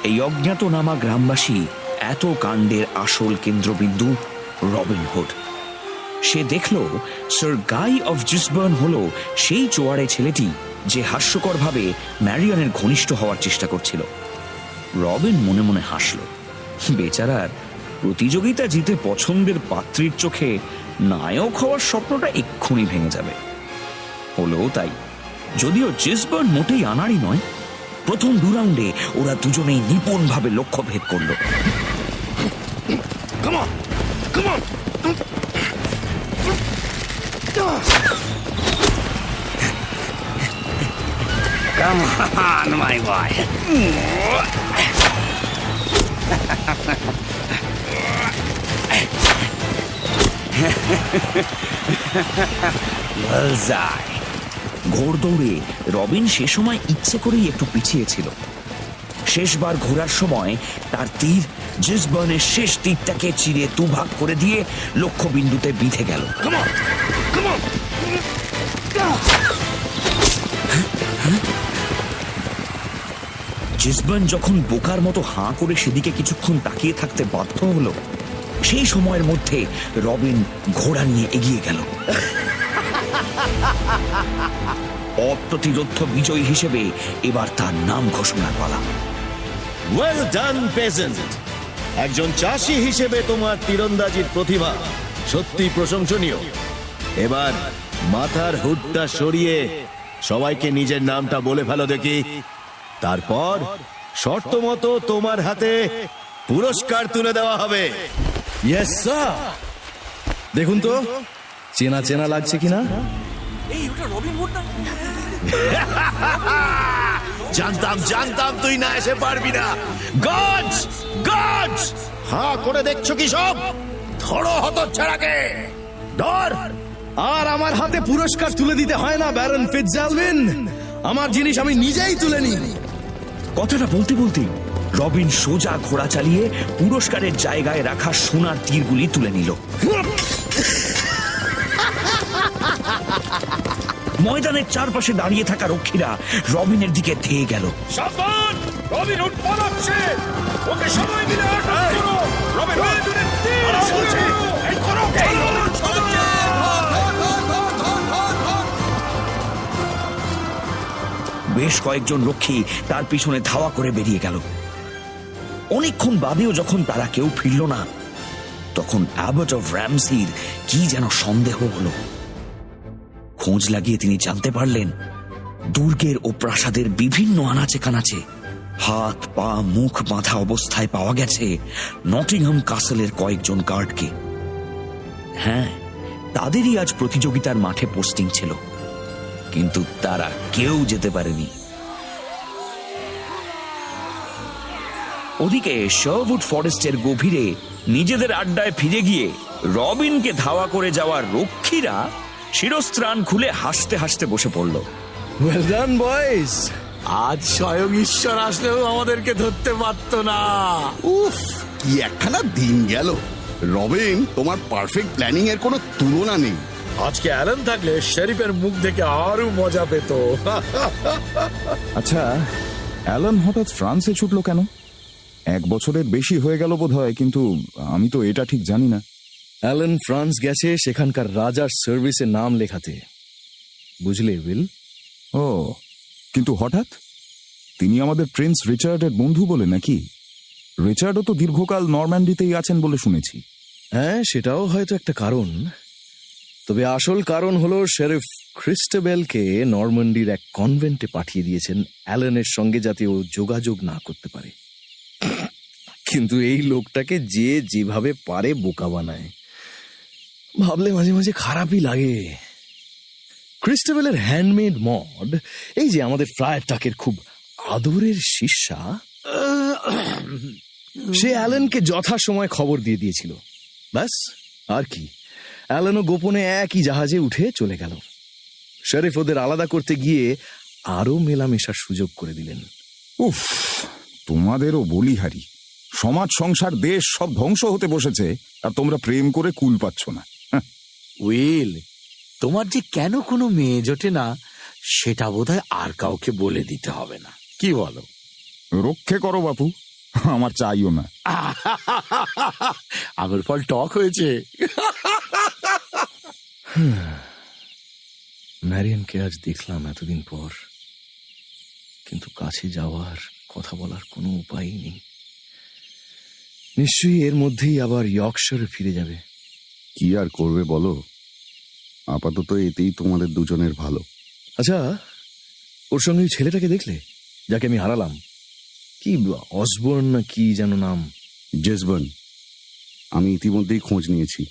এই অজ্ঞাতনামা গ্রামবাসী এত কাণ্ডের আসল কেন্দ্রবিন্দু রবিন হুড। সে দেখল স্যার গাই অফ জিসবার্ন হল সেই চোয়াড়ে ছেলেটি যে হাস্যকরভাবে ম্যারিয়নের ঘনিষ্ঠ হওয়ার চেষ্টা করছিল। রবিন মনে মনে হাসল। বেচারার প্রতিযোগিতা জিতে পছন্দের পাত্রীর চোখে নায়ক হওয়ার স্বপ্নটা এক্ষুনি ভেঙে যাবে। হলেও তাই, যদিও জিসবার্ন মোটেই আনাড়ি নয়। প্রথম 2 রাউন্ডে ওরা দুজনেই নিপুণভাবে লক্ষ্যভেদ করল। Come on, my boy. Bullseye. ঘোড়দৌড়ে Robin সে সময় ইচ্ছে করেই একটু পিছিয়ে ছিল। শেষবার ঘোরার সময় তার তীর জিসবার্নের শেষ তীরটাকে চিরে দুভাগ করে দিয়ে লক্ষ্যবিন্দুতে বিঁধে গেল। জিসবার্ন যখন বোকার মতো হাঁ করে সেদিকে কিছুক্ষণ তাকিয়ে থাকতে বাধ্য হলো, সেই সময়ের মধ্যে রবিন ঘোড়া নিয়ে এগিয়ে গেল। অপ্রতিরোধ্য বিজয়ী হিসেবে এবার তার নাম ঘোষণার পালা। Well done pageant. একজন চাষি হিসেবে তোমার তীরন্দাজির প্রতিভা সত্যি প্রশংসনীয়। এবার মাথার হুডটা সরিয়ে সবাইকে নিজের নামটা বলে ফেলো দেখি। তারপর শর্ত মতো তোমার হাতে পুরস্কার তুলে দেওয়া হবে। Yes sir. দেখুন তো চেনা চেনা লাগছে কিনা। জানতাম তুই না এসে পারবি না। গজ গজ হাঁ করে দেখছো কি সব? ধরো হতচ্ছাড়াকে, ধর। আর আমার হাতে পুরস্কার তুলে দিতে হয় না ব্যারন ফিটজঅ্যালভিন। আমার জিনিস আমি নিজেই তুলে নিই। কথাটা বলতে বলতে রবিন সোজা ঘোড়া চালিয়ে পুরস্কারের জায়গায় রাখা সোনার তীরগুলি তুলে নিল। ময়দানের চারপাশে দাঁড়িয়ে থাকা রক্ষীরা রবিনের দিকে ধেয়ে গেল। বেশ কয়েকজন রক্ষী তার পিছনে ধাওয়া করে বেরিয়ে গেল। অনেকক্ষণ বাদেও যখন তারা কেউ ফিরল না, তখন অ্যাবট অফ র্যামসির কি যেন সন্দেহ হলো। খোঁজ লাগিয়ে তিনি জানতে পারলেন দুর্গের ও প্রাসাদের বিভিন্ন আনাচে কানাচে হাত পা মুখ বাঁধা অবস্থায় পাওয়া গেছে নটিংহাম কাসেলের কয়েকজন গার্ডকে। হ্যাঁ, তাদেরই আজ প্রতিযোগিতার মাঠে পোস্টিং ছিল, কিন্তু তারা কেউ যেতে পারেনি। ওদিকে শারউড ফরেস্টের গভীরে নিজেদের আড্ডায় ফিরে গিয়ে রবিনকে ধাওয়া করে যাওয়ার রক্ষীরা শিরস্ত্রাণ খুলে হাসতে হাসতে বসে পড়ল। Well done boys. আজ স্বয়ং ঈশ্বর আসলেও আমাদেরকে ধরতে পারতো না। উফ, কি একখানা দিন গেল। রবিন, তোমার পারফেক্ট প্ল্যানিং এর কোনো তুলনা নেই। আজকে অ্যালেন থাকলে শেরিফের মুখ দেখে আরো মজা পেত। আচ্ছা, অ্যালান হঠাৎ ফ্রান্সে ছুটলো কেন? 1 বছরের বেশি হয়ে গেল বোধহয়, কিন্তু আমি তো এটা ঠিক জানি না। অ্যালেন ফ্রান্স গেছে সেখানকার রাজার সার্ভিসে নাম লেখাতে, বুঝলে উইল? ও, কিন্তু হঠাৎ? তিনি আমাদের প্রিন্স রিচার্ডের বন্ধু বলে নাকি? রিচার্ডও তো দীর্ঘকাল নরম্যান্ডিতেই আছেন বলে শুনেছি। হ্যাঁ, সেটাও হয়তো একটা কারণ। তবে আসল কারণ হলো শেরিফ ক্রিস্টেবেলকে নরম্যান্ডির এক কনভেন্টে পাঠিয়ে দিয়েছেন অ্যালেনের সঙ্গে, যাতে ও যোগাযোগ না করতে পারে। কিন্তু এই লোকটাকে যে যেভাবে পারে বোকা বানায়, ভাবলে মাঝে মাঝে খারাপই লাগে। ক্রিস্টেবেলের হ্যান্ডমেড মড, এই যে আমাদের ফ্রায়ার টাকের খুব আদরের শিষ্যা, সে অ্যালেনকে যথাসময় খবর দিয়ে দিয়েছিল। ব্যাস, আর কি। অ্যালেনও গোপনে একই জাহাজে উঠে চলে গেল। শরীফ ওদের আলাদা করতে গিয়ে আরো মেলামেশার সুযোগ করে দিলেন। উফ, তোমাদেরও বলিহারি। সমাজ সংসার দেশ সব ধ্বংস হতে বসেছে, আর তোমরা প্রেম করে কুল পাচ্ছ না। উইল, তোমার যে কেন কোনো মেয়ে জোটে না সেটা বোধহয় আর কাউকে বলে দিতে হবে না, কি বলো? রক্ষে করো বাপু, আমার চাইও না। আমের ফল টক হয়েছে। ম্যারিয়ানকে আজ দেখলাম এতদিন পর, কিন্তু কাছে যাওয়ার কথা বলার কোনো উপায়ই নেই। নিশ্চয়ই এর মধ্যেই আবার ইয়র্কশায়ারে ফিরে যাবে। কি আর করবে বলো, আপাতত এতেই তোমাদের দুজনের ভালো। আচ্ছা, ওর সঙ্গে ওই ছেলেটাকে দেখলে যাকে আমি হারালাম? কি অসবর্ন না কি যেন নাম? জেসবার্ন, আমি ইতিমধ্যেই খোঁজ নিয়েছি।